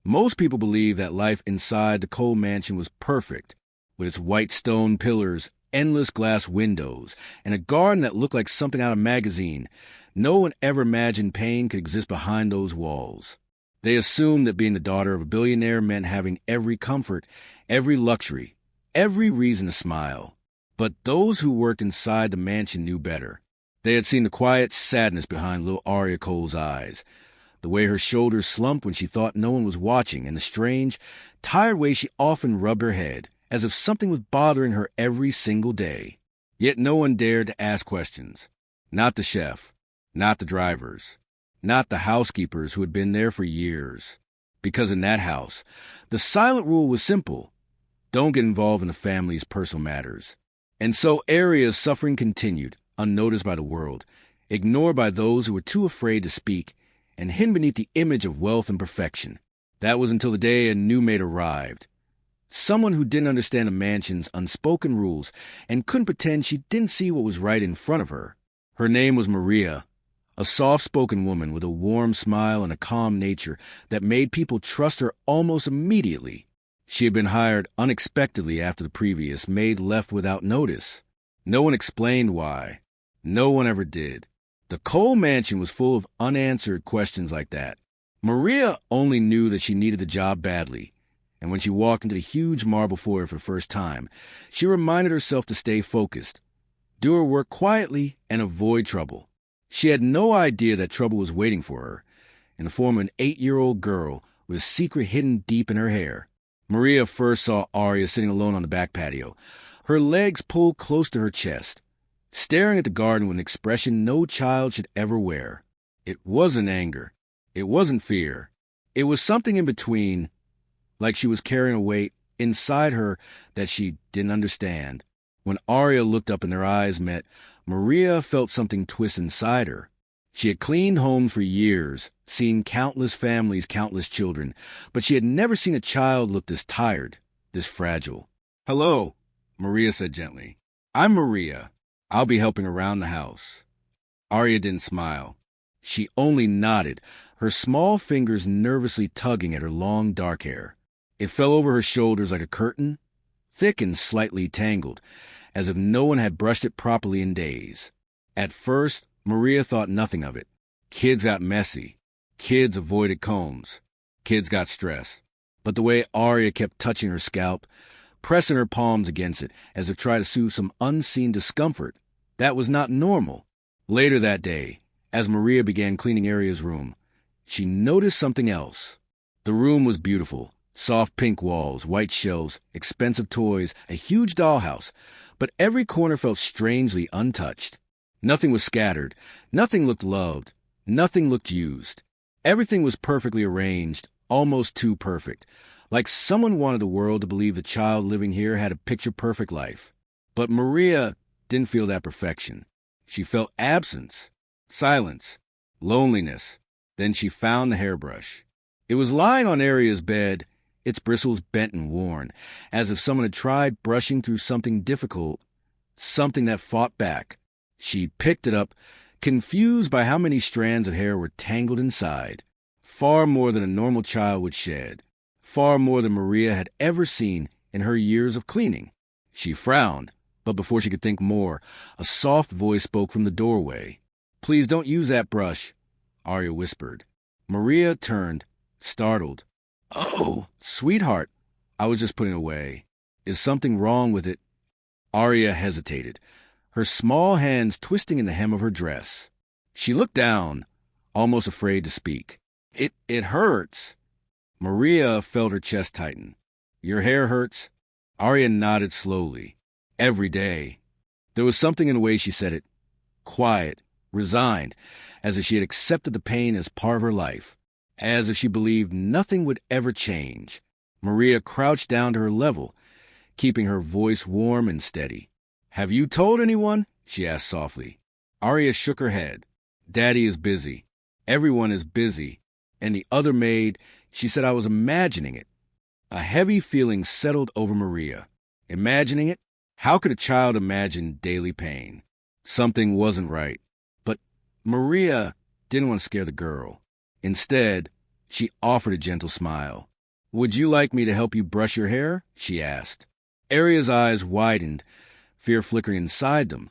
Most people believe that life inside the Cole mansion was perfect, with its white stone pillars, endless glass windows, and a garden that looked like something out of a magazine. No one ever imagined pain could exist behind those walls. They assumed that being the daughter of a billionaire meant having every comfort, every luxury, every reason to smile. But those who worked inside the mansion knew better. They had seen the quiet sadness behind little Arya Cole's eyes, the way her shoulders slumped when she thought no one was watching, and the strange, tired way she often rubbed her head, as if something was bothering her every single day. Yet no one dared to ask questions. Not the chef, not the drivers, not the housekeepers who had been there for years. Because in that house, the silent rule was simple: don't get involved in the family's personal matters. And so Arya's suffering continued, unnoticed by the world, ignored by those who were too afraid to speak, and hidden beneath the image of wealth and perfection. That was until the day a new maid arrived. Someone who didn't understand the mansion's unspoken rules and couldn't pretend she didn't see what was right in front of her. Her name was Maria, a soft-spoken woman with a warm smile and a calm nature that made people trust her almost immediately. She had been hired unexpectedly after the previous maid left without notice. No one explained why. No one ever did. The Cole mansion was full of unanswered questions like that. Maria only knew that she needed the job badly, and when she walked into the huge marble foyer for the first time, she reminded herself to stay focused, do her work quietly, and avoid trouble. She had no idea that trouble was waiting for her, in the form of an 8-year-old girl with a secret hidden deep in her hair. Maria first saw Arya sitting alone on the back patio, her legs pulled close to her chest, staring at the garden with an expression no child should ever wear. It wasn't anger. It wasn't fear. It was something in between, like she was carrying a weight inside her that she didn't understand. When Arya looked up and their eyes met, Maria felt something twist inside her. She had cleaned homes for years, seen countless families, countless children, but she had never seen a child look this tired, this fragile. "Hello," Maria said gently. "I'm Maria. I'll be helping around the house." Arya didn't smile. She only nodded, her small fingers nervously tugging at her long dark hair. It fell over her shoulders like a curtain, thick and slightly tangled, as if no one had brushed it properly in days. At first, Maria thought nothing of it. Kids got messy. Kids avoided combs. Kids got stressed. But the way Arya kept touching her scalp, pressing her palms against it as if trying to soothe some unseen discomfort, that was not normal. Later that day, as Maria began cleaning Arya's room, she noticed something else. The room was beautiful. Soft pink walls, white shelves, expensive toys, a huge dollhouse, but every corner felt strangely untouched. Nothing was scattered. Nothing looked loved. Nothing looked used. Everything was perfectly arranged, almost too perfect, like someone wanted the world to believe the child living here had a picture-perfect life. But Maria didn't feel that perfection. She felt absence, silence, loneliness. Then she found the hairbrush. It was lying on Arya's bed, its bristles bent and worn, as if someone had tried brushing through something difficult, something that fought back. She picked it up, confused by how many strands of hair were tangled inside. Far more than a normal child would shed. Far more than Maria had ever seen in her years of cleaning. She frowned, but before she could think more, a soft voice spoke from the doorway. "Please don't use that brush," Arya whispered. Maria turned, startled. "Oh, sweetheart, I was just putting it away. Is something wrong with it?" Arya hesitated, her small hands twisting in the hem of her dress. She looked down, almost afraid to speak. It hurts." Maria felt her chest tighten. "Your hair hurts?" Arya nodded slowly. "Every day." There was something in the way she said it. Quiet, resigned, as if she had accepted the pain as part of her life. As if she believed nothing would ever change. Maria crouched down to her level, keeping her voice warm and steady. "Have you told anyone?" she asked softly. Arya shook her head. "Daddy is busy. Everyone is busy. And the other maid, she said I was imagining it." A heavy feeling settled over Maria. Imagining it? How could a child imagine daily pain? Something wasn't right. But Maria didn't want to scare the girl. Instead, she offered a gentle smile. "Would you like me to help you brush your hair?" she asked. Aria's eyes widened, fear flickering inside them.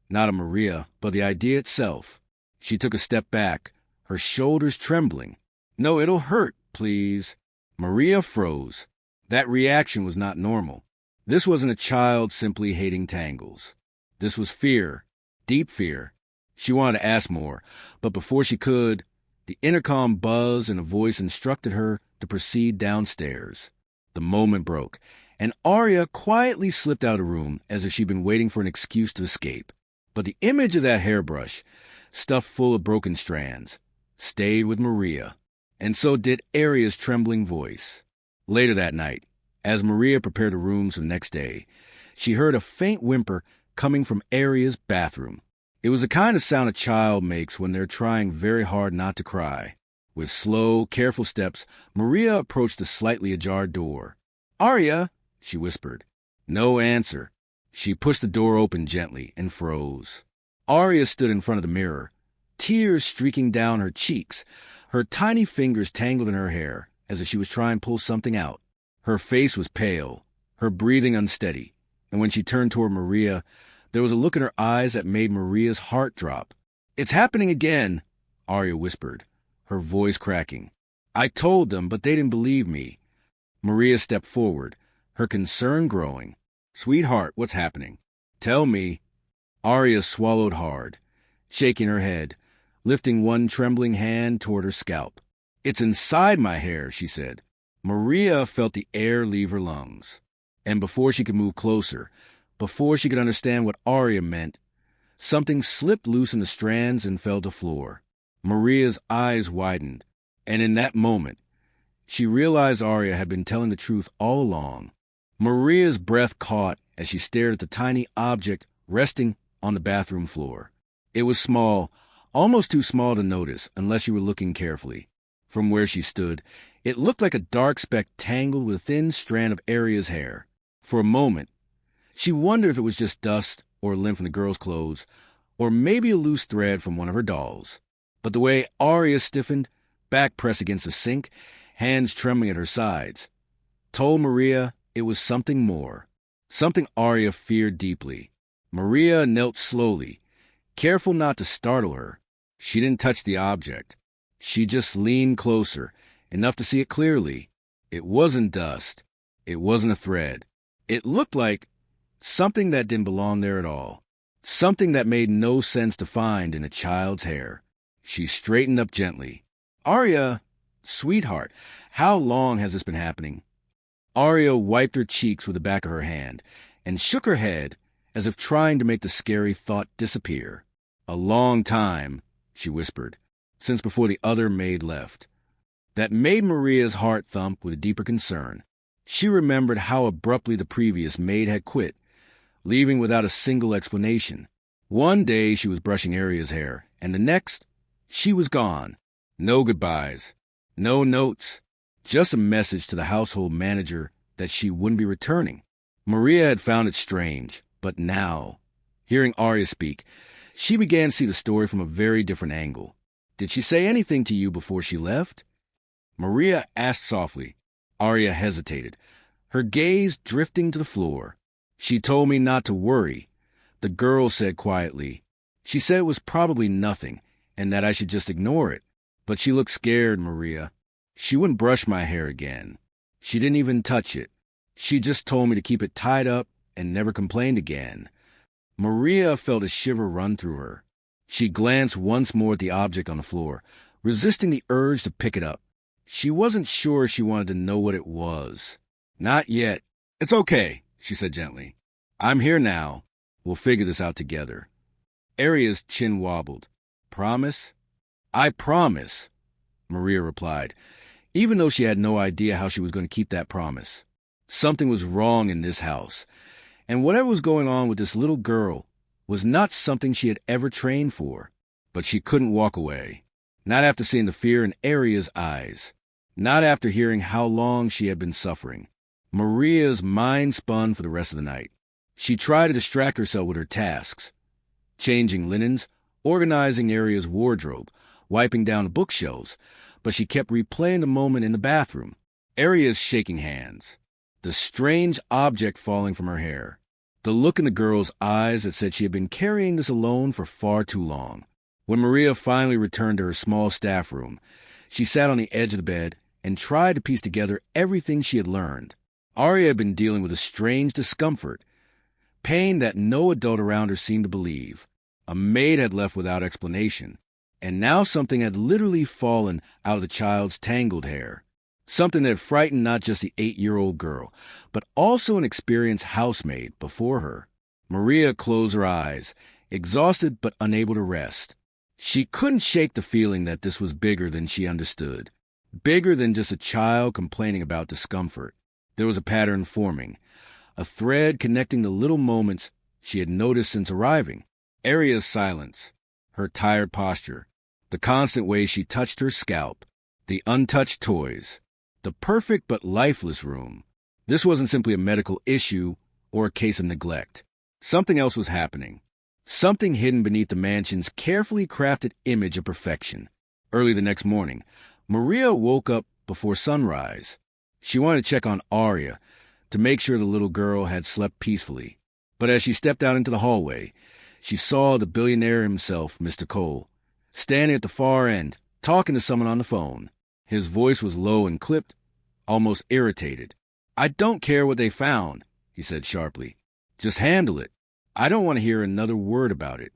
Not at Maria, but the idea itself. She took a step back, her shoulders trembling. "No, it'll hurt, please." Maria froze. That reaction was not normal. This wasn't a child simply hating tangles. This was fear, deep fear. She wanted to ask more, but before she could, the intercom buzzed and a voice instructed her to proceed downstairs. The moment broke, and Arya quietly slipped out of the room as if she'd been waiting for an excuse to escape. But the image of that hairbrush, stuffed full of broken strands, stayed with Maria, and so did Arya's trembling voice. Later that night, as Maria prepared the rooms for the next day, she heard a faint whimper coming from Arya's bathroom. It was the kind of sound a child makes when they're trying very hard not to cry. With slow, careful steps, Maria approached the slightly ajar door. "Arya," she whispered. No answer. She pushed the door open gently and froze. Arya stood in front of the mirror, tears streaking down her cheeks, her tiny fingers tangled in her hair as if she was trying to pull something out. Her face was pale, her breathing unsteady, and when she turned toward Maria, there was a look in her eyes that made Maria's heart drop. "It's happening again," Arya whispered, her voice cracking. "I told them, but they didn't believe me." Maria stepped forward, her concern growing. "Sweetheart, what's happening? Tell me." Arya swallowed hard, shaking her head, lifting one trembling hand toward her scalp. "It's inside my hair," she said. Maria felt the air leave her lungs. And before she could move closer, before she could understand what Arya meant, something slipped loose in the strands and fell to the floor. Maria's eyes widened, and in that moment, she realized Arya had been telling the truth all along. Maria's breath caught as she stared at the tiny object resting on the bathroom floor. It was small, almost too small to notice unless you were looking carefully. From where she stood, it looked like a dark speck tangled with a thin strand of Arya's hair. For a moment, she wondered if it was just dust or a limb from the girl's clothes, or maybe a loose thread from one of her dolls. But the way Arya stiffened, back pressed against the sink, hands trembling at her sides, told Maria it was something more, something Arya feared deeply. Maria knelt slowly, careful not to startle her. She didn't touch the object. She just leaned closer, enough to see it clearly. It wasn't dust. It wasn't a thread. It looked like something that didn't belong there at all. Something that made no sense to find in a child's hair. She straightened up gently. "Arya, sweetheart, how long has this been happening?" Arya wiped her cheeks with the back of her hand and shook her head as if trying to make the scary thought disappear. "A long time," she whispered, "since before the other maid left." That made Maria's heart thump with a deeper concern. She remembered how abruptly the previous maid had quit, leaving without a single explanation. One day she was brushing Arya's hair, and the next, she was gone. No goodbyes, no notes, just a message to the household manager that she wouldn't be returning. Maria had found it strange, but now, hearing Arya speak, she began to see the story from a very different angle. "Did she say anything to you before she left?" Maria asked softly. Arya hesitated, her gaze drifting to the floor. "She told me not to worry," the girl said quietly. "She said it was probably nothing, and that I should just ignore it. But she looked scared, Maria. She wouldn't brush my hair again. She didn't even touch it. She just told me to keep it tied up and never complained again." Maria felt a shiver run through her. She glanced once more at the object on the floor, resisting the urge to pick it up. She wasn't sure she wanted to know what it was. "Not yet. It's okay," she said gently. "I'm here now. We'll figure this out together." Arya's chin wobbled. "Promise?" "I promise," Maria replied, even though she had no idea how she was going to keep that promise. Something was wrong in this house, and whatever was going on with this little girl was not something she had ever trained for. But she couldn't walk away. Not after seeing the fear in Arya's eyes. Not after hearing how long she had been suffering. Maria's mind spun for the rest of the night. She tried to distract herself with her tasks. Changing linens, organizing Arya's wardrobe, wiping down the bookshelves, but she kept replaying the moment in the bathroom. Aria's shaking hands. The strange object falling from her hair. The look in the girl's eyes that said she had been carrying this alone for far too long. When Maria finally returned to her small staff room, she sat on the edge of the bed and tried to piece together everything she had learned. Aria had been dealing with a strange discomfort, pain that no adult around her seemed to believe. A maid had left without explanation, and now something had literally fallen out of the child's tangled hair. Something that had frightened not just the 8-year-old girl, but also an experienced housemaid before her. Maria closed her eyes, exhausted but unable to rest. She couldn't shake the feeling that this was bigger than she understood. Bigger than just a child complaining about discomfort. There was a pattern forming, a thread connecting the little moments she had noticed since arriving. Aria's silence, her tired posture, the constant way she touched her scalp, the untouched toys, the perfect but lifeless room. This wasn't simply a medical issue or a case of neglect. Something else was happening. Something hidden beneath the mansion's carefully crafted image of perfection. Early the next morning, Maria woke up before sunrise. She wanted to check on Aria to make sure the little girl had slept peacefully. But as she stepped out into the hallway, she saw the billionaire himself, Mr. Cole, standing at the far end, talking to someone on the phone. His voice was low and clipped, almost irritated. "I don't care what they found," he said sharply. "Just handle it. I don't want to hear another word about it."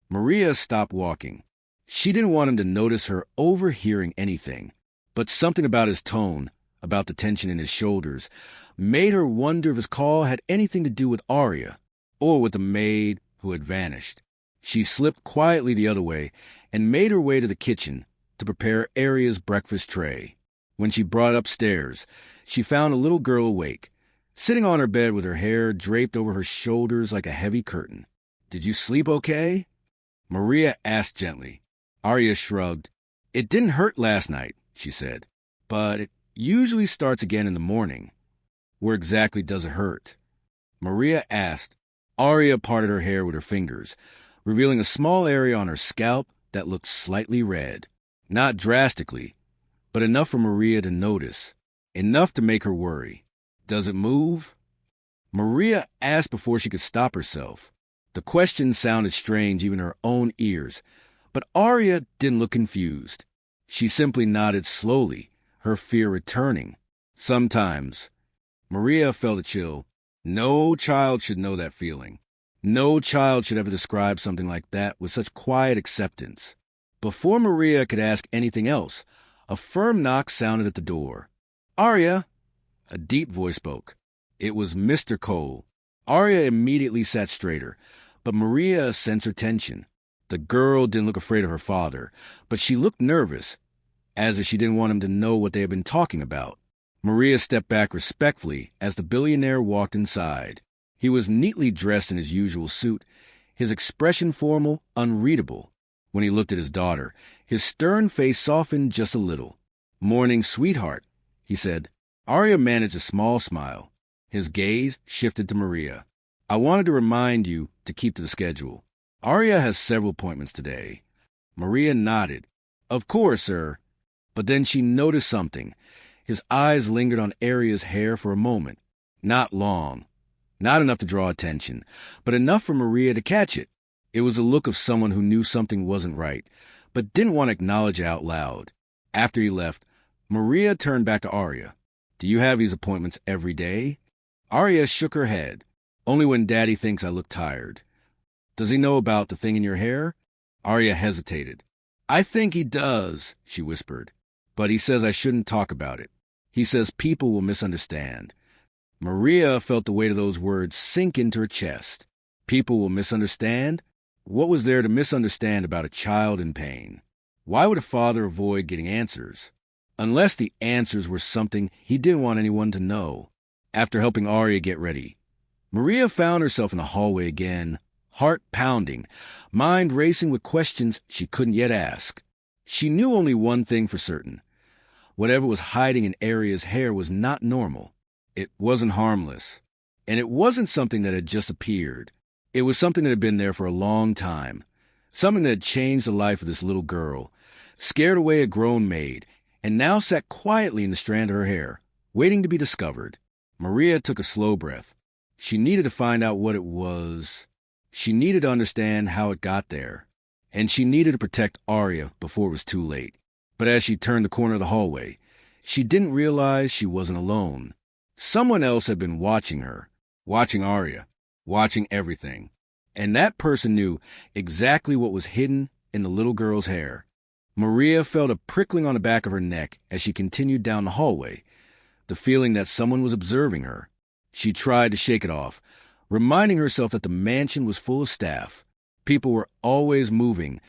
Maria stopped walking. She didn't want him to notice her overhearing anything, but something about his tone, about the tension in his shoulders, made her wonder if his call had anything to do with Aria, or with the maid who had vanished. She slipped quietly the other way and made her way to the kitchen to prepare Aria's breakfast tray. When she brought it upstairs, she found a little girl awake, sitting on her bed with her hair draped over her shoulders like a heavy curtain. "Did you sleep okay?" Maria asked gently. Aria shrugged. "It didn't hurt last night," she said, "but it usually starts again in the morning." "Where exactly does it hurt?" Maria asked. Aria parted her hair with her fingers, revealing a small area on her scalp that looked slightly red. Not drastically, but enough for Maria to notice, enough to make her worry. "Does it move?" Maria asked before she could stop herself. The question sounded strange even in her own ears, but Aria didn't look confused. She simply nodded slowly, her fear returning. Sometimes. Maria felt a chill. No child should know that feeling. No child should ever describe something like that with such quiet acceptance. Before Maria could ask anything else, a firm knock sounded at the door. "Aria!" A deep voice spoke. It was Mr. Cole. Aria immediately sat straighter, but Maria sensed her tension. The girl didn't look afraid of her father, but she looked nervous, as if she didn't want him to know what they had been talking about. Maria stepped back respectfully as the billionaire walked inside. He was neatly dressed in his usual suit, his expression formal, unreadable. When he looked at his daughter, his stern face softened just a little. "Morning, sweetheart," he said. Aria managed a small smile. His gaze shifted to Maria. "I wanted to remind you to keep to the schedule. Aria has several appointments today." Maria nodded. "Of course, sir." But then she noticed something. His eyes lingered on Aria's hair for a moment. Not long. Not enough to draw attention, but enough for Maria to catch it. It was the look of someone who knew something wasn't right, but didn't want to acknowledge it out loud. After he left, Maria turned back to Aria. "Do you have these appointments every day?" Aria shook her head. "Only when Daddy thinks I look tired." "Does he know about the thing in your hair?" Aria hesitated. "I think he does," she whispered. "But he says I shouldn't talk about it. He says people will misunderstand." Maria felt the weight of those words sink into her chest. People will misunderstand? What was there to misunderstand about a child in pain? Why would a father avoid getting answers? Unless the answers were something he didn't want anyone to know. After helping Aria get ready, Maria found herself in the hallway again, heart pounding, mind racing with questions she couldn't yet ask. She knew only one thing for certain. Whatever was hiding in Aria's hair was not normal. It wasn't harmless. And it wasn't something that had just appeared. It was something that had been there for a long time. Something that had changed the life of this little girl, scared away a grown maid, and now sat quietly in the strand of her hair, waiting to be discovered. Maria took a slow breath. She needed to find out what it was. She needed to understand how it got there. And she needed to protect Arya before it was too late. But as she turned the corner of the hallway, she didn't realize she wasn't alone. Someone else had been watching her, watching Arya, watching everything. And that person knew exactly what was hidden in the little girl's hair. Maria felt a prickling on the back of her neck as she continued down the hallway, the feeling that someone was observing her. She tried to shake it off, reminding herself that the mansion was full of staff. People were always moving,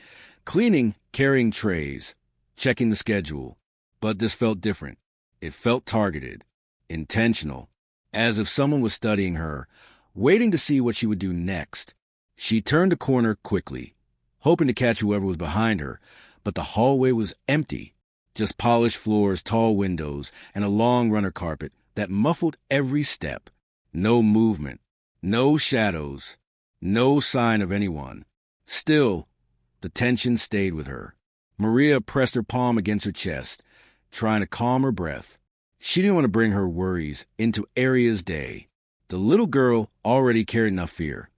cleaning, carrying trays, checking the schedule. But this felt different. It felt targeted, intentional, as if someone was studying her, waiting to see what she would do next. She turned the corner quickly, hoping to catch whoever was behind her, but the hallway was empty. Just polished floors, tall windows, and a long runner carpet that muffled every step. No movement, no shadows, no sign of anyone. Still, the tension stayed with her. Maria pressed her palm against her chest, trying to calm her breath. She didn't want to bring her worries into Arya's day. The little girl already carried enough fear.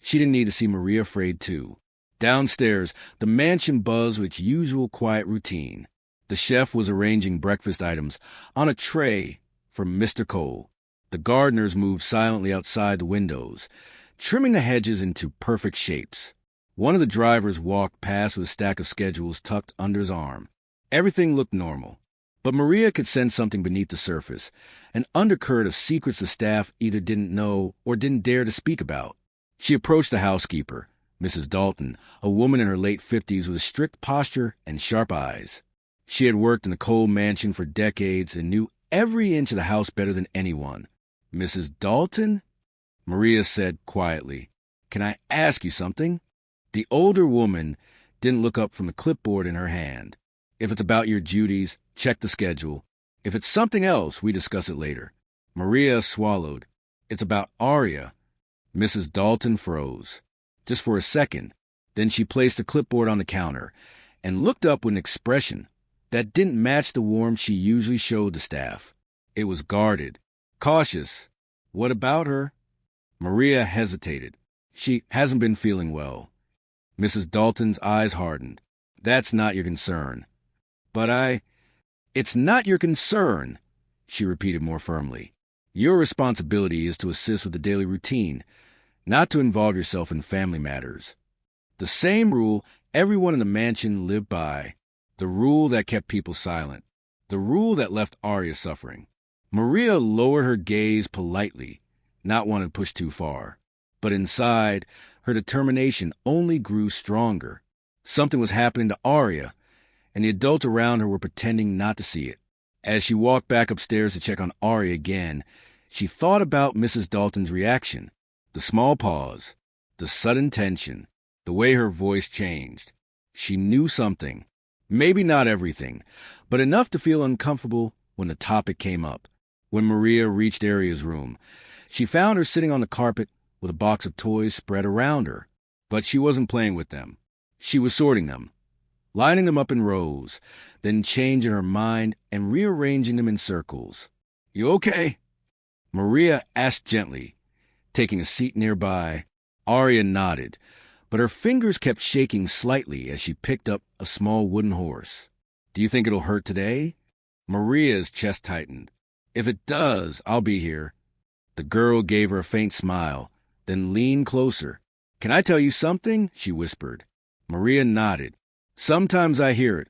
She didn't need to see Maria afraid too. Downstairs, the mansion buzzed with its usual quiet routine. The chef was arranging breakfast items on a tray for Mr. Cole. The gardeners moved silently outside the windows, trimming the hedges into perfect shapes. One of the drivers walked past with a stack of schedules tucked under his arm. Everything looked normal. But Maria could sense something beneath the surface, an undercurrent of secrets the staff either didn't know or didn't dare to speak about. She approached the housekeeper, Mrs. Dalton, a woman in her late 50s with a strict posture and sharp eyes. She had worked in the Cole mansion for decades and knew every inch of the house better than anyone. Mrs. Dalton? Maria said quietly, "Can I ask you something?" The older woman didn't look up from the clipboard in her hand. "If it's about your duties, check the schedule. If it's something else, we discuss it later." Maria swallowed. "It's about Arya." Mrs. Dalton froze. Just for a second. Then she placed the clipboard on the counter and looked up with an expression that didn't match the warmth she usually showed the staff. It was guarded, cautious. "What about her?" Maria hesitated. "She hasn't been feeling well." Mrs. Dalton's eyes hardened. "That's not your concern." "But It's not your concern," she repeated more firmly. "Your responsibility is to assist with the daily routine, not to involve yourself in family matters." The same rule everyone in the mansion lived by. The rule that kept people silent. The rule that left Arya suffering. Maria lowered her gaze politely, not wanting to push too far. But inside, her determination only grew stronger. Something was happening to Arya, and the adults around her were pretending not to see it. As she walked back upstairs to check on Arya again, she thought about Mrs. Dalton's reaction. The small pause, the sudden tension, the way her voice changed. She knew something. Maybe not everything, but enough to feel uncomfortable when the topic came up. When Maria reached Arya's room, she found her sitting on the carpet with a box of toys spread around her. But she wasn't playing with them. She was sorting them, lining them up in rows, then changing her mind and rearranging them in circles. "You okay?" Maria asked gently, taking a seat nearby. Arya nodded, but her fingers kept shaking slightly as she picked up a small wooden horse. "Do you think it'll hurt today?" Maria's chest tightened. "If it does, I'll be here." The girl gave her a faint smile, then leaned closer. "Can I tell you something?" she whispered. Maria nodded. "Sometimes I hear it,"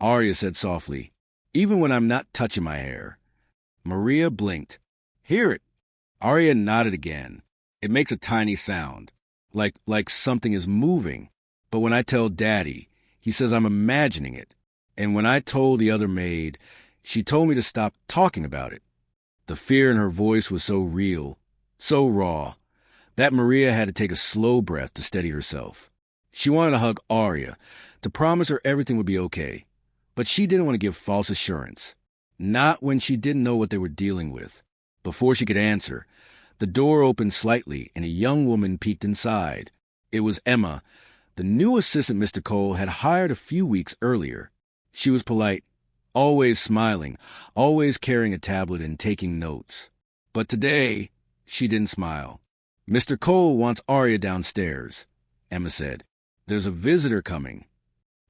Arya said softly, "even when I'm not touching my hair." Maria blinked. "Hear it?" Arya nodded again. "It makes a tiny sound, like something is moving. But when I tell Daddy, he says I'm imagining it. And when I told the other maid, she told me to stop talking about it." The fear in her voice was so real, so raw, that Maria had to take a slow breath to steady herself. She wanted to hug Arya, to promise her everything would be okay. But she didn't want to give false assurance. Not when she didn't know what they were dealing with. Before she could answer, the door opened slightly and a young woman peeked inside. It was Emma, the new assistant Mr. Cole had hired a few weeks earlier. She was polite. always smiling, always carrying a tablet and taking notes. But today, she didn't smile. "Mr. Cole wants Arya downstairs," Emma said. "There's a visitor coming."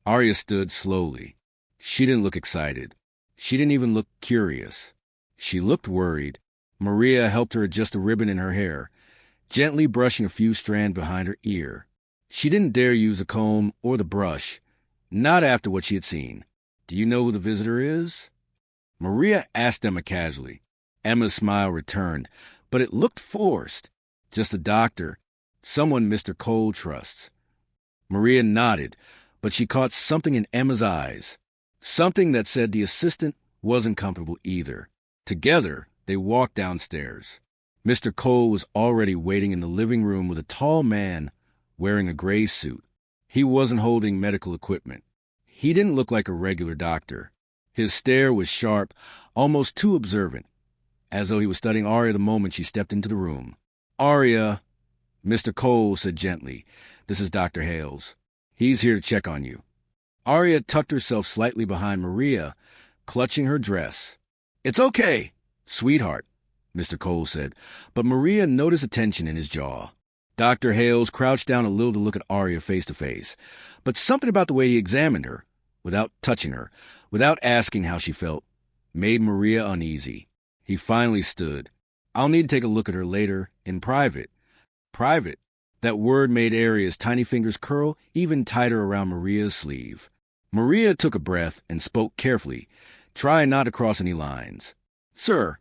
Arya stood slowly. She didn't look excited. She didn't even look curious. She looked worried. Maria helped her adjust a ribbon in her hair, gently brushing a few strands behind her ear. She didn't dare use a comb or the brush, not after what she had seen. "Do you know who the visitor is?" Maria asked Emma casually. Emma's smile returned, but it looked forced. "Just a doctor, someone Mr. Cole trusts." Maria nodded, but she caught something in Emma's eyes, something that said the assistant wasn't comfortable either. Together, they walked downstairs. Mr. Cole was already waiting in the living room with a tall man wearing a gray suit. He wasn't holding medical equipment. He didn't look like a regular doctor. His stare was sharp, almost too observant, as though he was studying Arya the moment she stepped into the room. "Arya," Mr. Cole said gently, "this is Dr. Hales. He's here to check on you." Arya tucked herself slightly behind Maria, clutching her dress. "It's okay, sweetheart," Mr. Cole said, but Maria noticed a tension in his jaw. Dr. Hales crouched down a little to look at Arya face to face, but something about the way he examined her, without touching her, without asking how she felt, made Maria uneasy. He finally stood. "I'll need to take a look at her later, in private." Private. That word made Arya's tiny fingers curl even tighter around Maria's sleeve. Maria took a breath and spoke carefully, trying not to cross any lines. "Sir,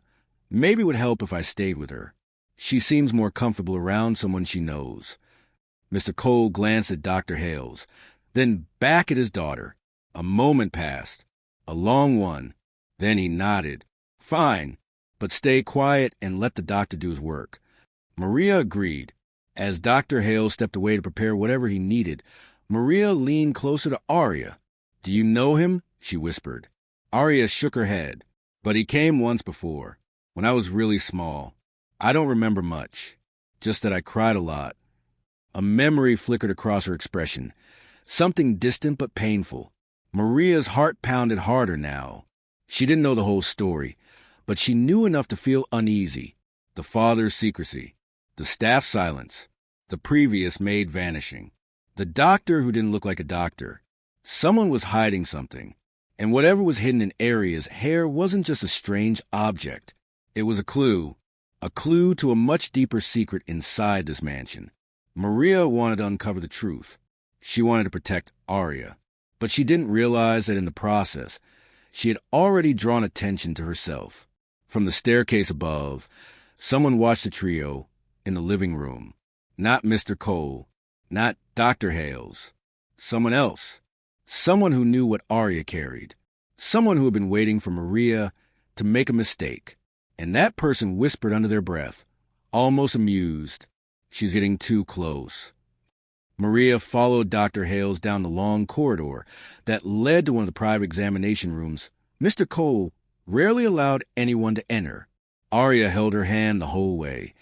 maybe it would help if I stayed with her. She seems more comfortable around someone she knows." Mr. Cole glanced at Dr. Hales, then back at his daughter. A moment passed, a long one. Then he nodded. "Fine, but stay quiet and let the doctor do his work." Maria agreed. As Dr. Hales stepped away to prepare whatever he needed, Maria leaned closer to Arya. "Do you know him?" she whispered. Arya shook her head. "But he came once before, when I was really small. I don't remember much, just that I cried a lot." A memory flickered across her expression, something distant but painful. Maria's heart pounded harder now. She didn't know the whole story, but she knew enough to feel uneasy. The father's secrecy, the staff's silence, the previous maid vanishing, the doctor who didn't look like a doctor. Someone was hiding something, and whatever was hidden in Arya's hair wasn't just a strange object. It was a clue to a much deeper secret inside this mansion. Maria wanted to uncover the truth. She wanted to protect Arya, but she didn't realize that in the process, she had already drawn attention to herself. From the staircase above, someone watched the trio in the living room. Not Mr. Cole, not Dr. Hales. Someone else. Someone who knew what Arya carried. Someone who had been waiting for Maria to make a mistake. And that person whispered under their breath, almost amused, "She's getting too close." Maria followed Dr. Hales down the long corridor that led to one of the private examination rooms. Mr. Cole rarely allowed anyone to enter. Arya held her hand the whole way,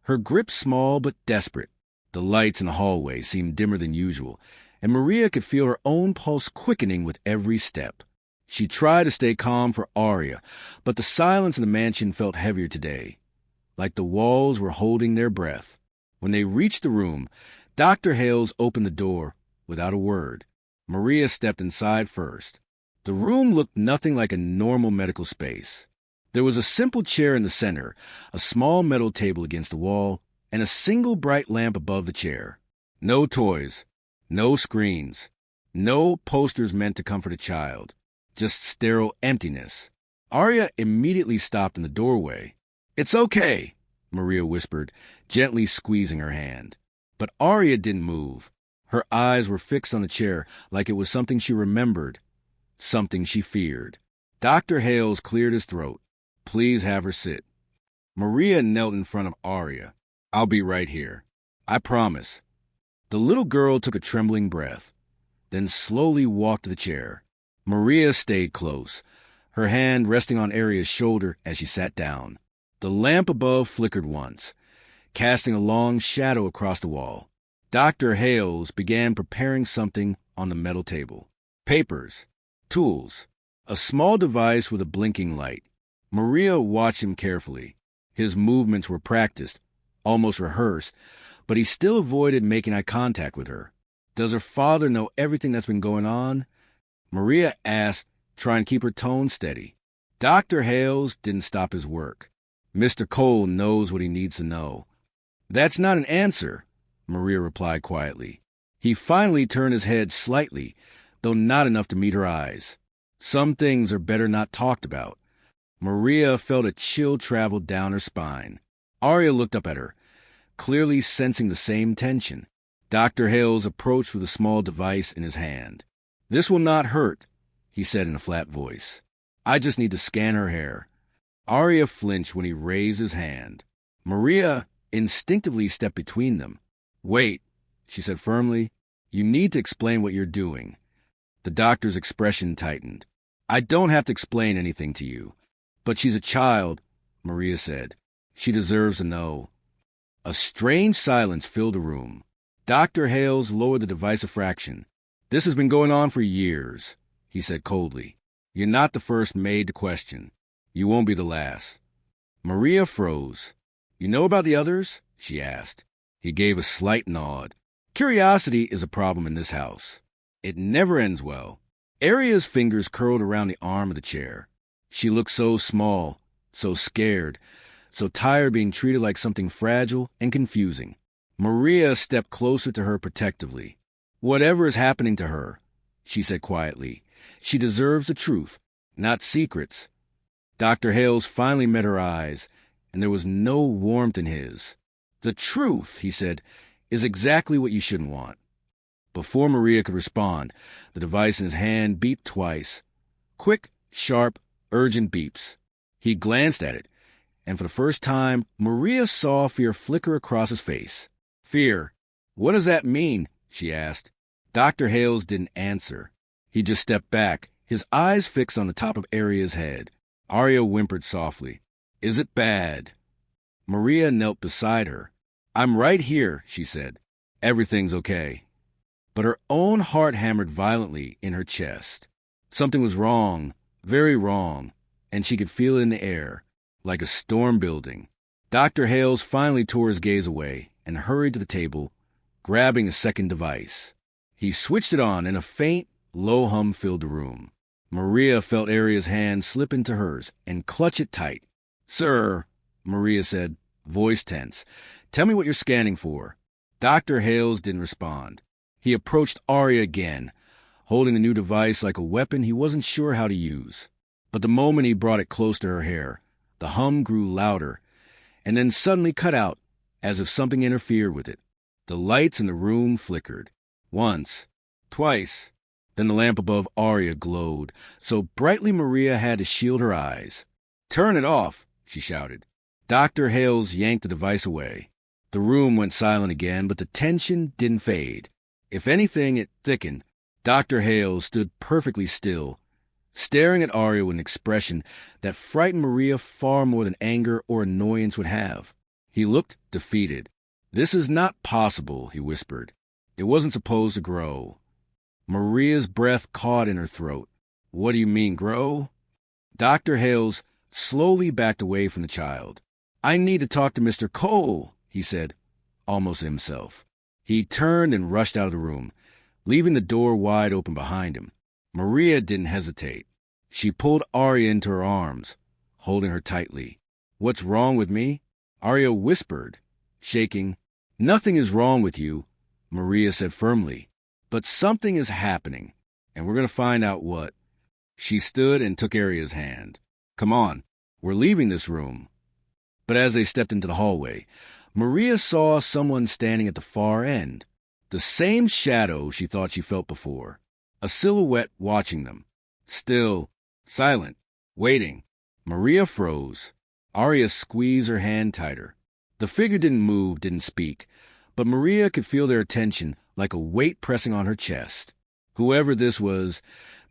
her grip small but desperate. The lights in the hallway seemed dimmer than usual, and Maria could feel her own pulse quickening with every step. She tried to stay calm for Arya, but the silence in the mansion felt heavier today, like the walls were holding their breath. When they reached the room, Dr. Hales opened the door without a word. Maria stepped inside first. The room looked nothing like a normal medical space. There was a simple chair in the center, a small metal table against the wall, and a single bright lamp above the chair. No toys, no screens, no posters meant to comfort a child. Just sterile emptiness. Arya immediately stopped in the doorway. "It's okay," Maria whispered, gently squeezing her hand. But Arya didn't move. Her eyes were fixed on the chair like it was something she remembered, something she feared. Dr. Hales cleared his throat. "Please have her sit." Maria knelt in front of Arya. "I'll be right here. I promise." The little girl took a trembling breath, then slowly walked to the chair. Maria stayed close, her hand resting on Arya's shoulder as she sat down. The lamp above flickered once, casting a long shadow across the wall. Dr. Hales began preparing something on the metal table. Papers, tools, A small device with a blinking light. Maria watched him carefully. His movements were practiced, almost rehearsed, but he still avoided making eye contact with her. Does her father know everything that's been going on? Maria asked, trying to keep her tone steady. Dr. Hales didn't stop his work. Mr. Cole knows what he needs to know. That's not an answer, Maria replied quietly. He finally turned his head slightly, though not enough to meet her eyes. Some things are better not talked about. Maria felt a chill travel down her spine. Arya looked up at her, clearly sensing the same tension. Dr. Hales approached with a small device in his hand. This will not hurt, he said in a flat voice. I just need to scan her hair. Arya flinched when he raised his hand. Maria instinctively stepped between them. Wait, she said firmly. You need to explain what you're doing. The doctor's expression tightened. I don't have to explain anything to you. But she's a child, Maria said. She deserves to know. A strange silence filled the room. Dr. Hales lowered the device a fraction. This has been going on for years, he said coldly. You're not the first maid to question. You won't be the last. Maria froze. You know about the others? She asked. He gave a slight nod. Curiosity is a problem in this house. It never ends well. Arya's fingers curled around the arm of the chair. She looked so small, so scared, so tired being treated like something fragile and confusing. Maria stepped closer to her protectively. Whatever is happening to her, she said quietly, she deserves the truth, not secrets. Dr. Hales finally met her eyes, and there was no warmth in his. The truth, he said, is exactly what you shouldn't want. Before Maria could respond, the device in his hand beeped twice. Quick, sharp, urgent beeps. He glanced at it, and for the first time, Maria saw fear flicker across his face. Fear. What does that mean? She asked. Dr. Hales didn't answer. He just stepped back, his eyes fixed on the top of Arya's head. Arya whimpered softly. Is it bad? Maria knelt beside her. I'm right here, she said. Everything's okay. But her own heart hammered violently in her chest. Something was wrong, very wrong, and she could feel it in the air, like a storm building. Dr. Hales finally tore his gaze away and hurried to the table, grabbing a second device. He switched it on, and a faint, low hum filled the room. Maria felt Arya's hand slip into hers and clutch it tight. Sir, Maria said, voice tense, tell me what you're scanning for. Dr. Hales didn't respond. He approached Arya again, holding the new device like a weapon he wasn't sure how to use. But the moment he brought it close to her hair, the hum grew louder, and then suddenly cut out, as if something interfered with it. The lights in the room flickered. Once, twice. Then the lamp above Arya glowed, so brightly Maria had to shield her eyes. Turn it off, she shouted. Dr. Hales yanked the device away. The room went silent again, but the tension didn't fade. If anything, it thickened. Dr. Hales stood perfectly still, staring at Arya with an expression that frightened Maria far more than anger or annoyance would have. He looked defeated. This is not possible, he whispered. It wasn't supposed to grow. Maria's breath caught in her throat. What do you mean, grow? Dr. Hales slowly backed away from the child. I need to talk to Mr. Cole, he said, almost to himself. He turned and rushed out of the room, leaving the door wide open behind him. Maria didn't hesitate. She pulled Arya into her arms, holding her tightly. What's wrong with me? Arya whispered, shaking. Nothing is wrong with you, Maria said firmly. But something is happening, and we're going to find out what. She stood and took Arya's hand. Come on, we're leaving this room. But as they stepped into the hallway, Maria saw someone standing at the far end. The same shadow she thought she felt before. A silhouette watching them. Still, silent, waiting. Maria froze. Arya squeezed her hand tighter. The figure didn't move, didn't speak, but Maria could feel their attention like a weight pressing on her chest. Whoever this was,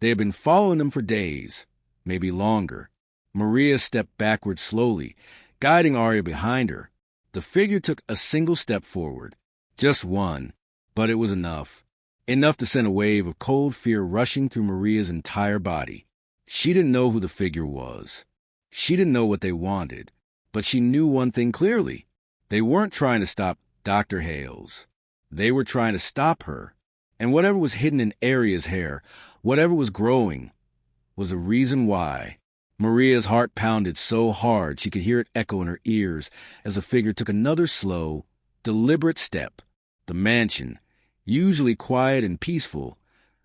they had been following them for days, maybe longer. Maria stepped backward slowly, guiding Arya behind her. The figure took a single step forward. Just one, but it was enough. Enough to send a wave of cold fear rushing through Maria's entire body. She didn't know who the figure was. She didn't know what they wanted. But she knew one thing clearly. They weren't trying to stop Dr. Hales. They were trying to stop her. And whatever was hidden in Aria's hair, whatever was growing, was a reason why. Maria's heart pounded so hard she could hear it echo in her ears as the figure took another slow, deliberate step. The mansion, usually quiet and peaceful,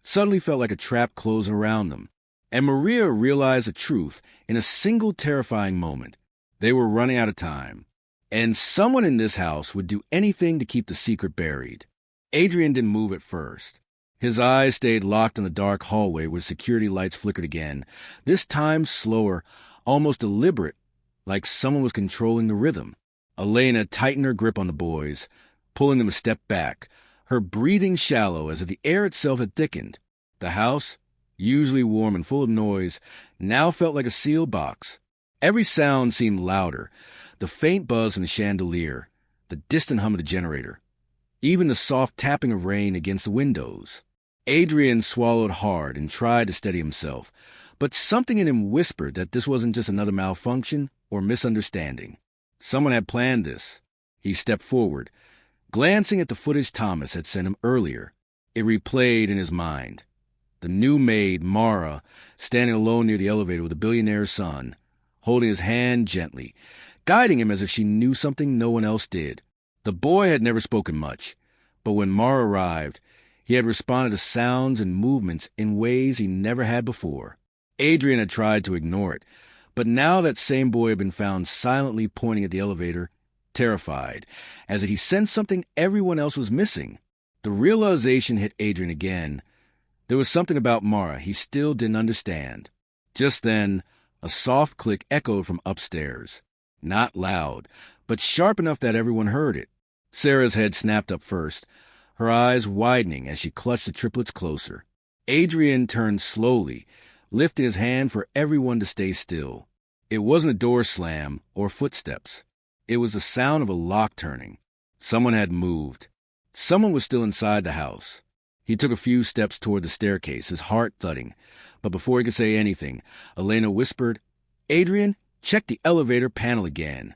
suddenly felt like a trap closing around them. And Maria realized the truth in a single terrifying moment. They were running out of time. And someone in this house would do anything to keep the secret buried. Adrian didn't move at first. His eyes stayed locked in the dark hallway where security lights flickered again, this time slower, almost deliberate, like someone was controlling the rhythm. Elena tightened her grip on the boys, pulling them a step back, her breathing shallow as if the air itself had thickened. The house, usually warm and full of noise, now felt like a sealed box. Every sound seemed louder, the faint buzz in the chandelier, the distant hum of the generator, even the soft tapping of rain against the windows. Adrian swallowed hard and tried to steady himself, but something in him whispered that this wasn't just another malfunction or misunderstanding. Someone had planned this. He stepped forward, glancing at the footage Thomas had sent him earlier. It replayed in his mind. The new maid, Mara, standing alone near the elevator with the billionaire's son, holding his hand gently, guiding him as if she knew something no one else did. The boy had never spoken much, but when Mara arrived, he had responded to sounds and movements in ways he never had before. Adrian had tried to ignore it, but now that same boy had been found silently pointing at the elevator, terrified, as if he sensed something everyone else was missing. The realization hit Adrian again. There was something about Mara he still didn't understand. Just then, a soft click echoed from upstairs. Not loud, but sharp enough that everyone heard it. Sarah's head snapped up first, her eyes widening as she clutched the triplets closer. Adrian turned slowly, lifting his hand for everyone to stay still. It wasn't a door slam or footsteps. It was the sound of a lock turning. Someone had moved. Someone was still inside the house. He took a few steps toward the staircase, his heart thudding. But before he could say anything, Elena whispered, "Adrian, check the elevator panel again."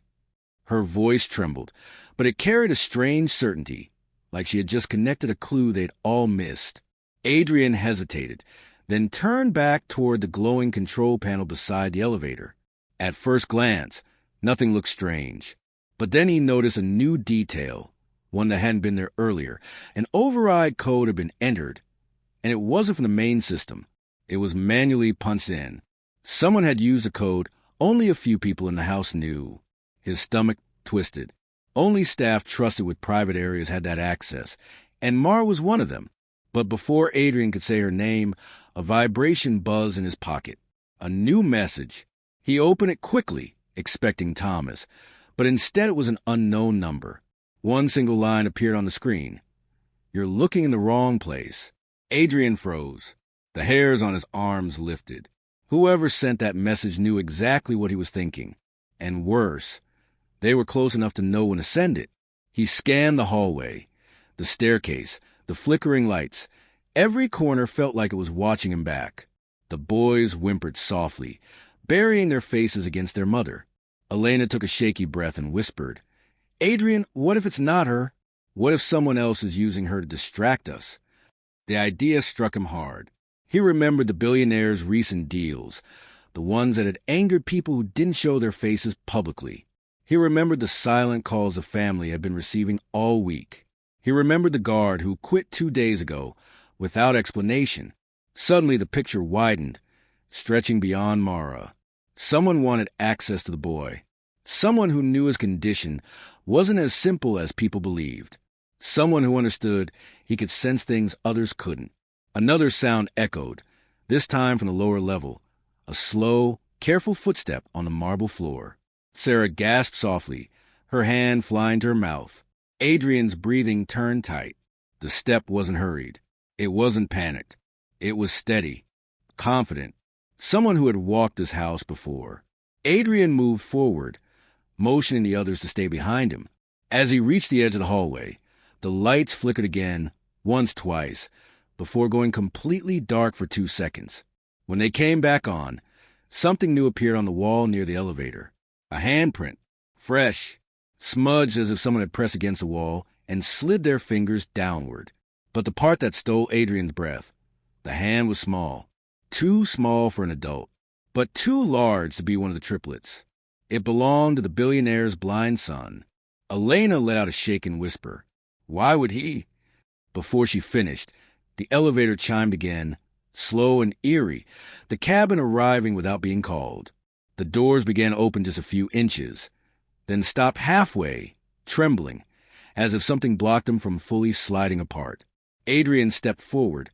Her voice trembled, but it carried a strange certainty, like she had just connected a clue they'd all missed. Adrian hesitated, then turned back toward the glowing control panel beside the elevator. At first glance, nothing looked strange. But then he noticed a new detail, one that hadn't been there earlier. An override code had been entered, and it wasn't from the main system. It was manually punched in. Someone had used a code only a few people in the house knew. His stomach twisted. Only staff trusted with private areas had that access, and Mara was one of them. But before Adrian could say her name, a vibration buzzed in his pocket. A new message. He opened it quickly, expecting Thomas, but instead it was an unknown number. One single line appeared on the screen. "You're looking in the wrong place." Adrian froze. The hairs on his arms lifted. Whoever sent that message knew exactly what he was thinking. And worse, they were close enough to know when to send it. He scanned the hallway, the staircase, the flickering lights. Every corner felt like it was watching him back. The boys whimpered softly, burying their faces against their mother. Elena took a shaky breath and whispered, "Adrian, what if it's not her? What if someone else is using her to distract us?" The idea struck him hard. He remembered the billionaire's recent deals, the ones that had angered people who didn't show their faces publicly. He remembered the silent calls the family had been receiving all week. He remembered the guard who quit 2 days ago, without explanation. Suddenly the picture widened, stretching beyond Mara. Someone wanted access to the boy. Someone who knew his condition wasn't as simple as people believed. Someone who understood he could sense things others couldn't. Another sound echoed, this time from the lower level. A slow, careful footstep on the marble floor. Sarah gasped softly, her hand flying to her mouth. Adrian's breathing turned tight. The step wasn't hurried. It wasn't panicked. It was steady, confident. Someone who had walked this house before. Adrian moved forward, motioning the others to stay behind him. As he reached the edge of the hallway, the lights flickered again, once, twice, before going completely dark for 2 seconds. When they came back on, something new appeared on the wall near the elevator. A handprint, fresh, smudged as if someone had pressed against the wall and slid their fingers downward. But the part that stole Adrian's breath, the hand was small, too small for an adult, but too large to be one of the triplets. It belonged to the billionaire's blind son. Elena let out a shaken whisper. Why would he? Before she finished, the elevator chimed again, slow and eerie, the cabin arriving without being called. The doors began to open just a few inches, then stopped halfway, trembling, as if something blocked them from fully sliding apart. Adrian stepped forward,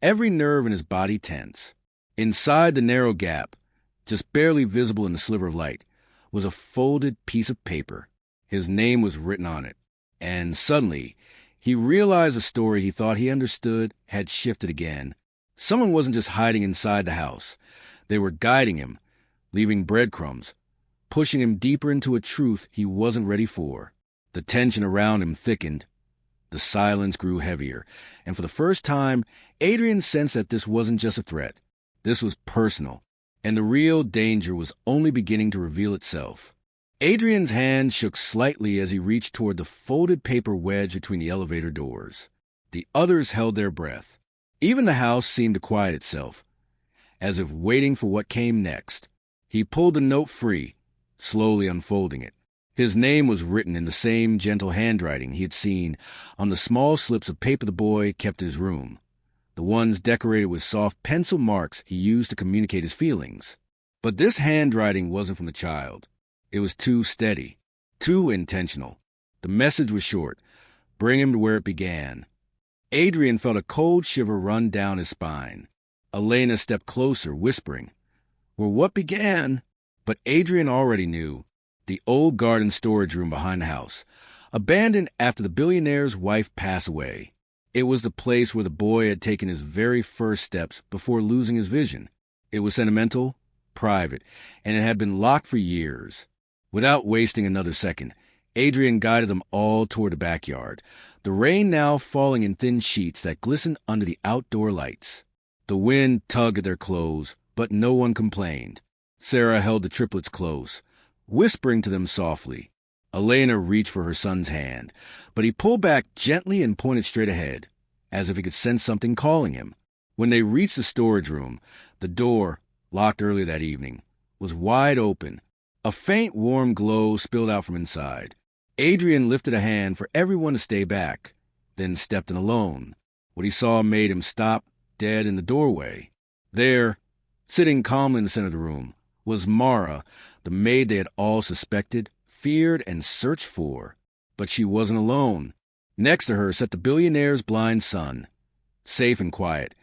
every nerve in his body tense. Inside the narrow gap, just barely visible in the sliver of light, was a folded piece of paper. His name was written on it, and suddenly he realized the story he thought he understood had shifted again. Someone wasn't just hiding inside the house. They were guiding him, leaving breadcrumbs, pushing him deeper into a truth he wasn't ready for. The tension around him thickened. The silence grew heavier, and for the first time, Adrian sensed that this wasn't just a threat. This was personal, and the real danger was only beginning to reveal itself. Adrian's hand shook slightly as he reached toward the folded paper wedged between the elevator doors. The others held their breath. Even the house seemed to quiet itself, as if waiting for what came next. He pulled the note free, slowly unfolding it. His name was written in the same gentle handwriting he had seen on the small slips of paper the boy kept in his room, the ones decorated with soft pencil marks he used to communicate his feelings. But this handwriting wasn't from the child. It was too steady, too intentional. The message was short. Bring him to where it began. Adrian felt a cold shiver run down his spine. Elena stepped closer, whispering, "Where what began?" But Adrian already knew. The old garden storage room behind the house, abandoned after the billionaire's wife passed away. It was the place where the boy had taken his very first steps before losing his vision. It was sentimental, private, and it had been locked for years. Without wasting another second, Adrian guided them all toward the backyard, the rain now falling in thin sheets that glistened under the outdoor lights. The wind tugged at their clothes, but no one complained. Sarah held the triplets close, whispering to them softly. Elena reached for her son's hand, but he pulled back gently and pointed straight ahead, as if he could sense something calling him. When they reached the storage room, the door, locked earlier that evening, was wide open. A faint, warm glow spilled out from inside. Adrian lifted a hand for everyone to stay back, then stepped in alone. What he saw made him stop dead in the doorway. There, sitting calmly in the center of the room, was Mara, the maid they had all suspected, feared, and searched for. But she wasn't alone. Next to her sat the billionaire's blind son, safe and quiet,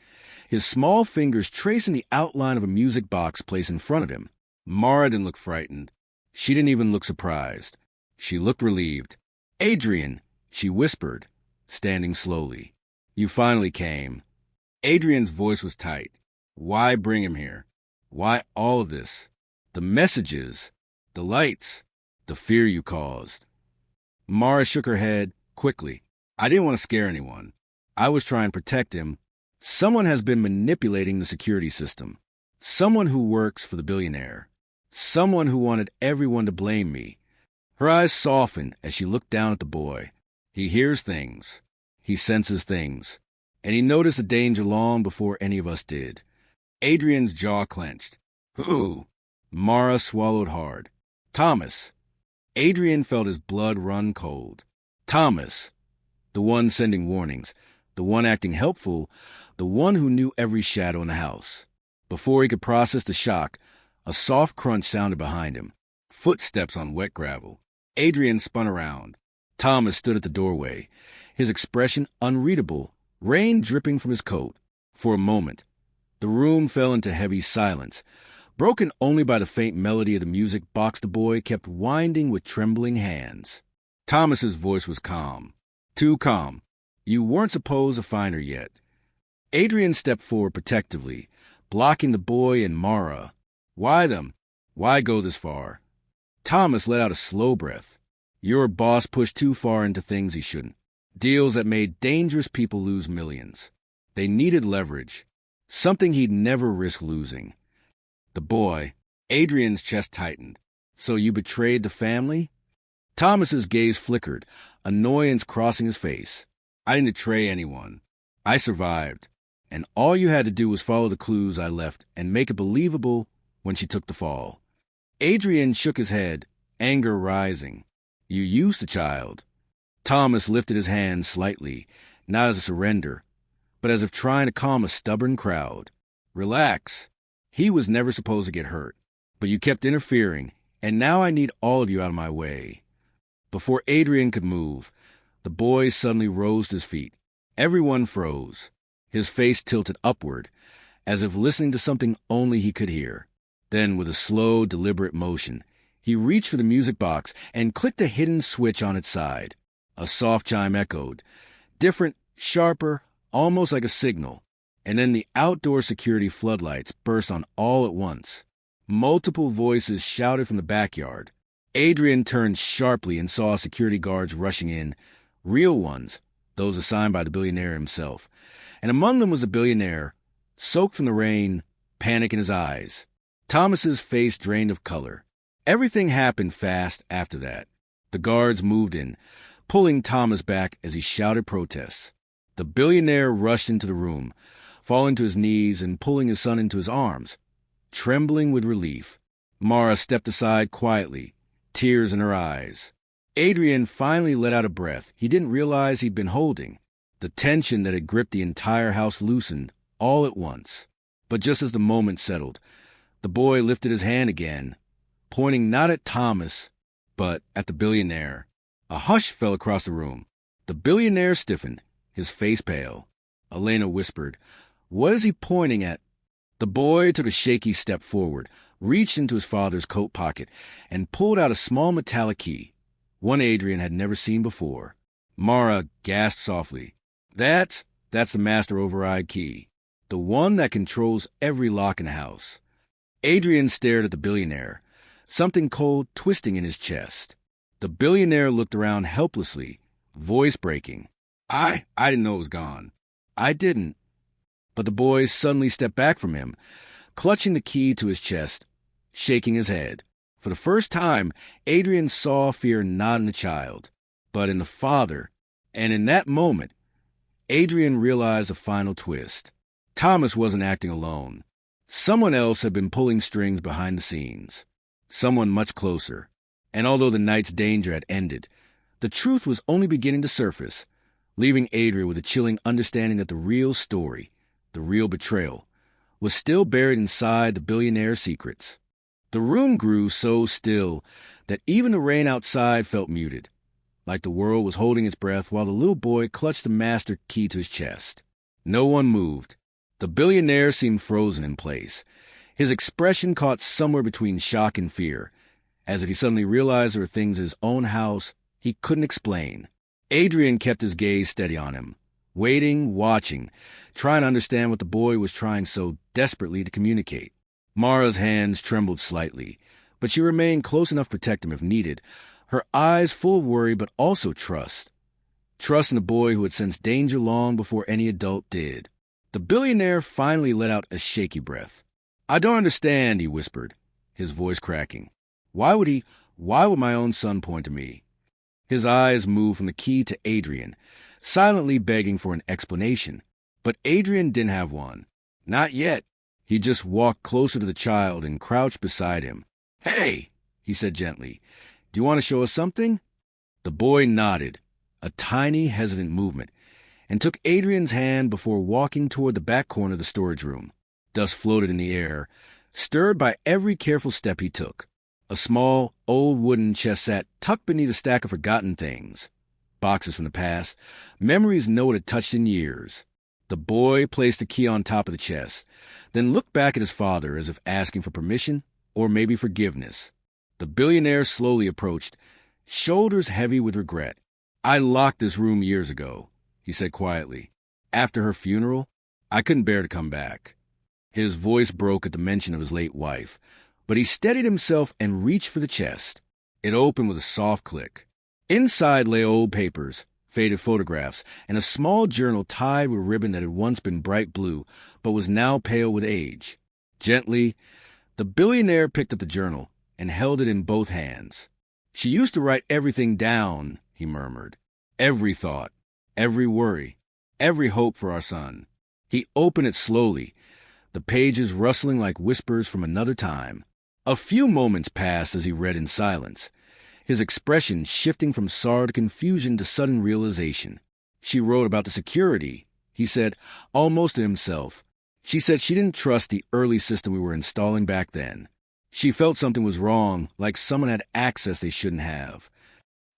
his small fingers tracing the outline of a music box placed in front of him. Mara didn't look frightened. She didn't even look surprised. She looked relieved. "Adrian," she whispered, standing slowly. "You finally came." Adrian's voice was tight. "Why bring him here? Why all of this? The messages, the lights, the fear you caused." Mara shook her head quickly. "I didn't want to scare anyone. I was trying to protect him. Someone has been manipulating the security system. Someone who works for the billionaire. Someone who wanted everyone to blame me." Her eyes softened as she looked down at the boy. He hears things. He senses things. And he noticed the danger long before any of us did. Adrian's jaw clenched. "Who?" Mara swallowed hard. "Thomas." Adrian felt his blood run cold. Thomas. The one sending warnings. The one acting helpful. The one who knew every shadow in the house. Before he could process the shock, a soft crunch sounded behind him. Footsteps on wet gravel. Adrian spun around. Thomas stood at the doorway, his expression unreadable, rain dripping from his coat. For a moment, the room fell into heavy silence, broken only by the faint melody of the music box the boy kept winding with trembling hands. Thomas's voice was calm. Too calm. "You weren't supposed to find her yet." Adrian stepped forward protectively, blocking the boy and Mara. "Why them? Why go this far?" Thomas let out a slow breath. "Your boss pushed too far into things he shouldn't. Deals that made dangerous people lose millions. They needed leverage. something he'd never risk losing. The boy, Adrian's chest tightened. So you betrayed the family? Thomas's gaze flickered, annoyance crossing his face. I didn't betray anyone. I survived, and all you had to do was follow the clues I left and make it believable when she took the fall. Adrian shook his head, anger rising. You used the child. Thomas lifted his hand slightly, not as a surrender, but as if trying to calm a stubborn crowd. Relax. He was never supposed to get hurt, but you kept interfering, and now I need all of you out of my way. Before Adrian could move, the boy suddenly rose to his feet. Everyone froze, his face tilted upward, as if listening to something only he could hear. Then, with a slow, deliberate motion, he reached for the music box and clicked a hidden switch on its side. A soft chime echoed, different, sharper, almost like a signal, and then the outdoor security floodlights burst on all at once. Multiple voices shouted from the backyard. Adrian turned sharply and saw security guards rushing in, real ones, those assigned by the billionaire himself. And among them was the billionaire, soaked from the rain, panic in his eyes. Thomas's face drained of color. Everything happened fast after that. The guards moved in, pulling Thomas back as he shouted protests. The billionaire rushed into the room, falling to his knees and pulling his son into his arms, trembling with relief. Mara stepped aside quietly, tears in her eyes. Adrian finally let out a breath he didn't realize he'd been holding. The tension that had gripped the entire house loosened all at once. But just as the moment settled, the boy lifted his hand again, pointing not at Thomas, but at the billionaire. A hush fell across the room. The billionaire stiffened, his face pale. Elena whispered, "What is he pointing at?" The boy took a shaky step forward, reached into his father's coat pocket, and pulled out a small metallic key, one Adrian had never seen before. Mara gasped softly. That's the master override key, the one that controls every lock in the house. Adrian stared at the billionaire, something cold twisting in his chest. The billionaire looked around helplessly, voice breaking. I didn't know it was gone. I didn't. But the boy suddenly stepped back from him, clutching the key to his chest, shaking his head. For the first time, Adrian saw fear not in the child, but in the father. And in that moment, Adrian realized a final twist. Thomas wasn't acting alone. Someone else had been pulling strings behind the scenes. Someone much closer. And although the night's danger had ended, the truth was only beginning to surface, leaving Adrian with a chilling understanding that the real story, the real betrayal, was still buried inside the billionaire's secrets. The room grew so still that even the rain outside felt muted, like the world was holding its breath while the little boy clutched the master key to his chest. No one moved. The billionaire seemed frozen in place, his expression caught somewhere between shock and fear, as if he suddenly realized there were things in his own house he couldn't explain. Adrian kept his gaze steady on him, waiting, watching, trying to understand what the boy was trying so desperately to communicate. Mara's hands trembled slightly, but she remained close enough to protect him if needed, her eyes full of worry but also trust. Trust in the boy who had sensed danger long before any adult did. The billionaire finally let out a shaky breath. I don't understand, he whispered, his voice cracking. Why would my own son point to me? His eyes moved from the key to Adrian, silently begging for an explanation. But Adrian didn't have one. Not yet. He just walked closer to the child and crouched beside him. Hey, he said gently, do you want to show us something? The boy nodded, a tiny, hesitant movement, and took Adrian's hand before walking toward the back corner of the storage room. Dust floated in the air, stirred by every careful step he took. A small, old wooden chest sat tucked beneath a stack of forgotten things. Boxes from the past, memories no one had touched in years. The boy placed the key on top of the chest, then looked back at his father as if asking for permission or maybe forgiveness. The billionaire slowly approached, shoulders heavy with regret. I locked this room years ago, he said quietly. After her funeral, I couldn't bear to come back. His voice broke at the mention of his late wife, but he steadied himself and reached for the chest. It opened with a soft click. Inside lay old papers, faded photographs, and a small journal tied with ribbon that had once been bright blue, but was now pale with age. Gently, the billionaire picked up the journal and held it in both hands. "She used to write everything down," he murmured. "Every thought, every worry, every hope for our son." He opened it slowly, the pages rustling like whispers from another time. A few moments passed as he read in silence, his expression shifting from sorrow to confusion to sudden realization. "She wrote about the security," he said, almost to himself. "She said she didn't trust the early system we were installing back then. She felt something was wrong, like someone had access they shouldn't have."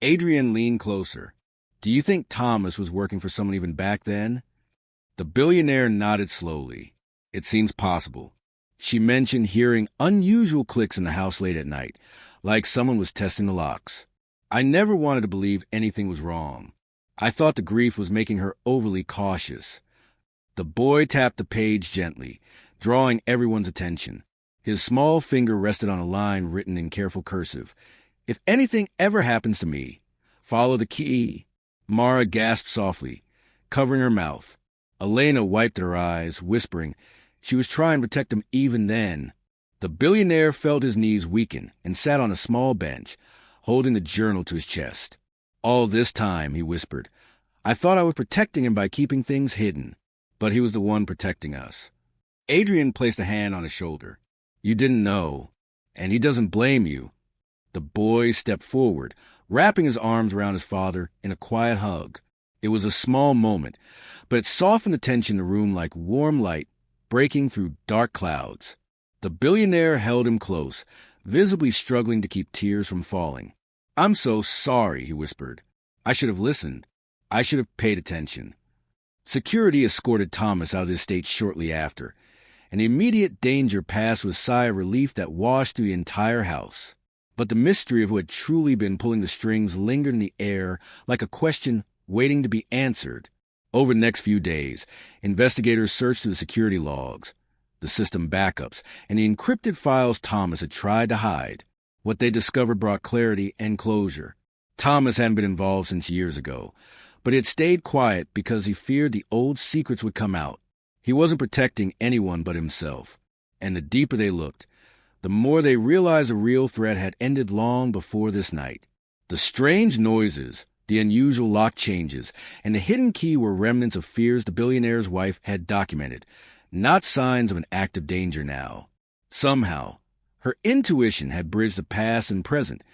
Adrian leaned closer. "Do you think Thomas was working for someone even back then?" The billionaire nodded slowly. "It seems possible. She mentioned hearing unusual clicks in the house late at night, like someone was testing the locks. I never wanted to believe anything was wrong. I thought the grief was making her overly cautious." The boy tapped the page gently, drawing everyone's attention. His small finger rested on a line written in careful cursive. "If anything ever happens to me, follow the key." Mara gasped softly, covering her mouth. Elena wiped her eyes, whispering. She was trying to protect him even then. The billionaire felt his knees weaken and sat on a small bench, holding the journal to his chest. "All this time," he whispered, "I thought I was protecting him by keeping things hidden, but he was the one protecting us." Adrian placed a hand on his shoulder. "You didn't know, and he doesn't blame you." The boy stepped forward, wrapping his arms around his father in a quiet hug. It was a small moment, but it softened the tension in the room like warm light breaking through dark clouds. The billionaire held him close, visibly struggling to keep tears from falling. "I'm so sorry," he whispered. "I should have listened. I should have paid attention." Security escorted Thomas out of the estate shortly after, and the immediate danger passed with a sigh of relief that washed through the entire house. But the mystery of who had truly been pulling the strings lingered in the air like a question waiting to be answered. Over the next few days, investigators searched through the security logs, the system backups, and the encrypted files Thomas had tried to hide. What they discovered brought clarity and closure. Thomas hadn't been involved since years ago, but he had stayed quiet because he feared the old secrets would come out. He wasn't protecting anyone but himself. And the deeper they looked, the more they realized the real threat had ended long before this night. The strange noises, the unusual lock changes, and the hidden key were remnants of fears the billionaire's wife had documented, not signs of an active danger now. Somehow, her intuition had bridged the past and present,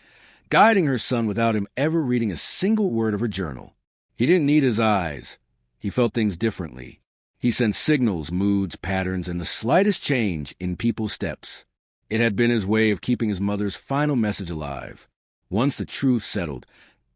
guiding her son without him ever reading a single word of her journal. He didn't need his eyes. He felt things differently. He sensed signals, moods, patterns, and the slightest change in people's steps. It had been his way of keeping his mother's final message alive. Once the truth settled,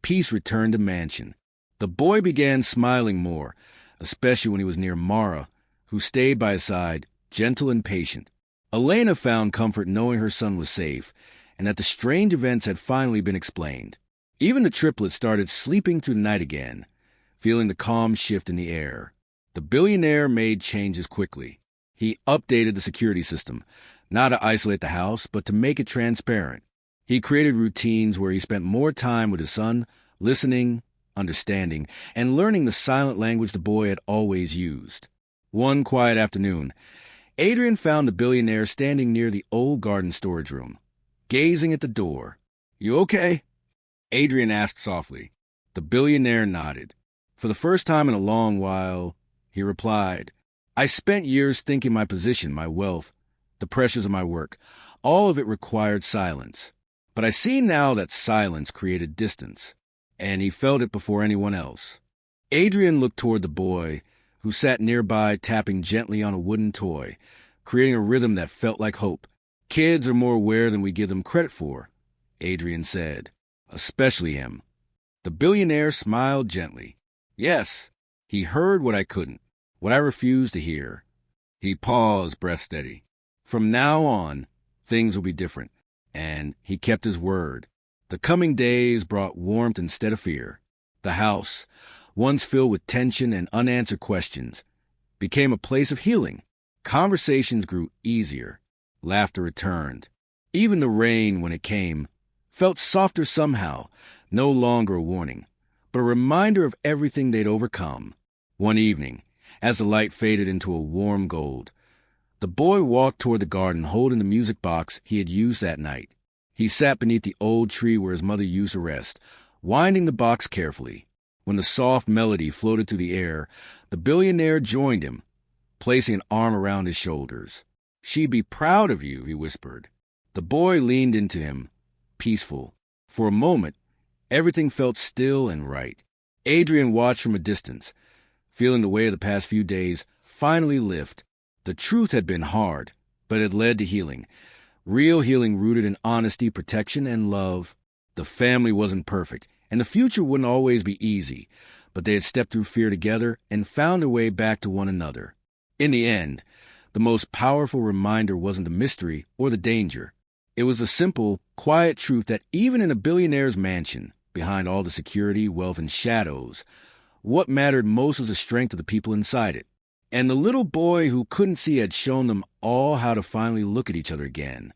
peace returned to Mansion. The boy began smiling more, especially when he was near Mara, who stayed by his side, gentle and patient. Elena found comfort knowing her son was safe, and that the strange events had finally been explained. Even the triplets started sleeping through the night again, feeling the calm shift in the air. The billionaire made changes quickly. He updated the security system, not to isolate the house, but to make it transparent. He created routines where he spent more time with his son, listening, understanding, and learning the silent language the boy had always used. One quiet afternoon, Adrian found the billionaire standing near the old garden storage room, gazing at the door. "You okay?" Adrian asked softly. The billionaire nodded. For the first time in a long while, he replied, "I spent years thinking my position, my wealth, the pressures of my work, all of it required silence. But I see now that silence created distance, and he felt it before anyone else." Adrian looked toward the boy, who sat nearby tapping gently on a wooden toy, creating a rhythm that felt like hope. "Kids are more aware than we give them credit for," Adrian said. "Especially him." The billionaire smiled gently. "Yes, he heard what I couldn't, what I refused to hear." He paused, breath steady. "From now on, things will be different." And he kept his word. The coming days brought warmth instead of fear. The house, once filled with tension and unanswered questions, became a place of healing. Conversations grew easier. Laughter returned. Even the rain, when it came, felt softer somehow, no longer a warning, but a reminder of everything they'd overcome. One evening, as the light faded into a warm gold, the boy walked toward the garden holding the music box he had used that night. He sat beneath the old tree where his mother used to rest, winding the box carefully. When the soft melody floated through the air, the billionaire joined him, placing an arm around his shoulders. "She'd be proud of you," he whispered. The boy leaned into him, peaceful. For a moment, everything felt still and right. Adrian watched from a distance, feeling the weight of the past few days finally lift. The truth had been hard, but it led to healing. Real healing rooted in honesty, protection, and love. The family wasn't perfect, and the future wouldn't always be easy, but they had stepped through fear together and found their way back to one another. In the end, the most powerful reminder wasn't the mystery or the danger. It was the simple, quiet truth that even in a billionaire's mansion, behind all the security, wealth, and shadows, what mattered most was the strength of the people inside it. And the little boy who couldn't see had shown them all how to finally look at each other again,